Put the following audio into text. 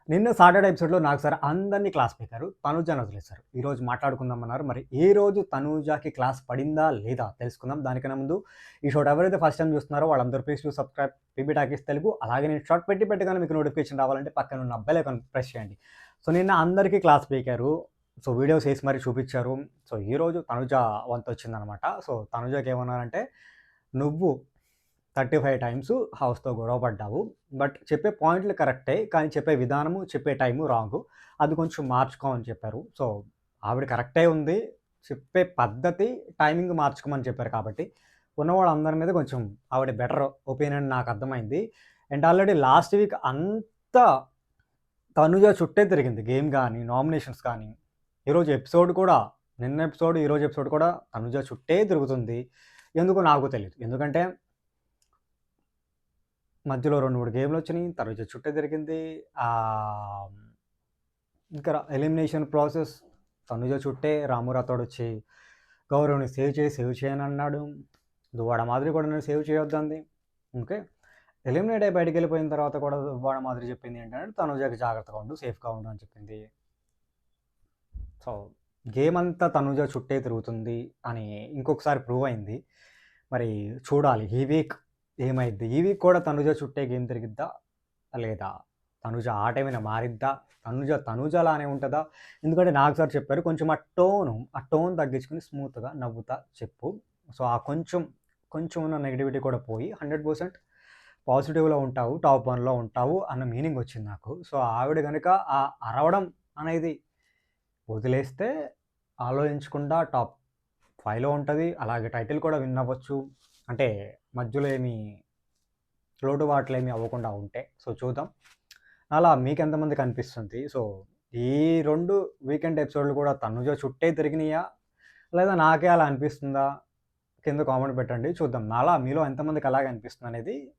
నిన్న సాటర్డే ఎపిసోడ్‌లో నాకు సార్ అందరిని క్లాస్ పీకారు. తనూజని వదిలేసారు. ఈరోజు మాట్లాడుకుందామన్నారు. మరి ఏ రోజు తనూజకి క్లాస్ పడిందా? లేదా? తెలుసుకుందాం. దానికన్నా ముందు ఈ షోట్ ఎవరైతే ఫస్ట్ టైమ్ చూస్తున్నారో వాళ్ళందరూ please to subscribe PB talkies Telugu. అలాగే నేను షార్ట్ పెట్టగానే మీకు నోటిఫికేషన్ రావాలంటే పక్కనున్న బెల్ ఐకాన్ ప్రెస్ చేయండి. సో నిన్న అందరికీ క్లాస్ పీకారు. సో వీడియోస్ ఏసి మరి చూపిచ్చారు. సో ఈరోజు తనుజ వంతొచ్చిందనమాట. సో తనుజకి ఏమన్నారంటే, "నువ్వు 35 టైమ్స్ హౌస్‌తో గొడవ పడ్డావు. బట్ చెప్పే పాయింట్లు కరెక్టే. కానీ చెప్పే విధానము, చెప్పే టైము రాంగు. అది కొంచెం మార్చుకో" అని చెప్పారు. సో ఆవిడ కరెక్టే ఉంది. చెప్పే పద్ధతి, టైమింగ్ మార్చుకోమని చెప్పారు కాబట్టి, ఉన్న వాళ్ళందరి మీద కొంచెం ఆవిడ బెటర్ ఒపీనియన్ నాకు అర్థమైంది. అండ్ ఆల్రెడీ లాస్ట్ వీక్ అంతా తనుజ చుట్టే తిరిగింది. గేమ్ గానీ, నామినేషన్స్ కానీ. ఈరోజు ఎపిసోడ్ కూడా నిన్న ఎపిసోడ్, ఈరోజు ఎపిసోడ్ కూడా తనుజ చుట్టే తిరుగుతుంది. ఎందుకో నాకు తెలీదు. ఎందుకంటే మధ్యలో 2, 3 గేమ్‌లొచ్చినియి. తనుజ చుట్టే తిరిగింది. ఇంకా ఎలిమినేషన్ ప్రాసెస్ తనుజ చుట్టే రాము రాథోడొచ్చి గౌరవ్‌ని సేవ్ చేయనన్నాడు. దువ్వాడ మాదిరి కూడా నన్ను సేవ్ చేయొద్దంది. ఓకే. ఎలిమినేట్ అయ్యి బయటికెళ్ళిపోయిన తర్వాత కూడా దువ్వాడ మాదిరి చెప్పింది ఏంటంటే, తనుజకి జాగ్రత్తగా ఉండు, సేఫ్‌గా ఉండు అని చెప్పింది. సో, గేమ్ అంతా తనుజ చుట్టే తిరుగుతుంది అని ఇంకొకసారి ప్రూవ్ అయింది. మరి చూడాలి ఈ వీక్ ఏమైద్ది? ఈ వీక్ కూడా తనుజ చుట్టే గేమ్ తిరిగిద్దా? లేదా? తనుజ ఆట ఏమైనా మారిద్దా? తనుజలానే ఉంటదా? ఎందుకంటే నాగ్ సార్ చెప్పారు, కొంచెం ఆ టోన్ తగ్గించుకొని స్మూత్‌గా నవ్వుతా చెప్పు. సో, ఆ కొంచెం ఉన్న నెగటివిటీ కూడా పోయి 100% పాజిటివ్‌లో ఉంటావు, టాప్ 1లో ఉంటావు అన్న మీనింగ్ వచ్చింది నాకు. సో, ఆవిడ గనుక ఆ అరవడం అనేది వదిలేస్తే ఆలోచించకుండా టాప్ 5లో ఉంటది. అలాగే టైటిల్ కూడా విన్ అవ్వచ్చు. అంటే మధ్యలో లోటుపాట్లేమి అవ్వకుండా ఉంటే. సో, చూద్దాం. అలా మీకెంతమందికి అనిపిస్తుంది? సో, ఈ 2 వీకెండ్ ఎపిసోడ్‌లు కూడా తనుజ చుట్టే తిరిగినియా? లేదా నాకే అలా అనిపిస్తుందా? కింద కామెంట్ పెట్టండి చూద్దాం. మీలో ఎంతమందికి అలాగే అనిపిస్తుందనేది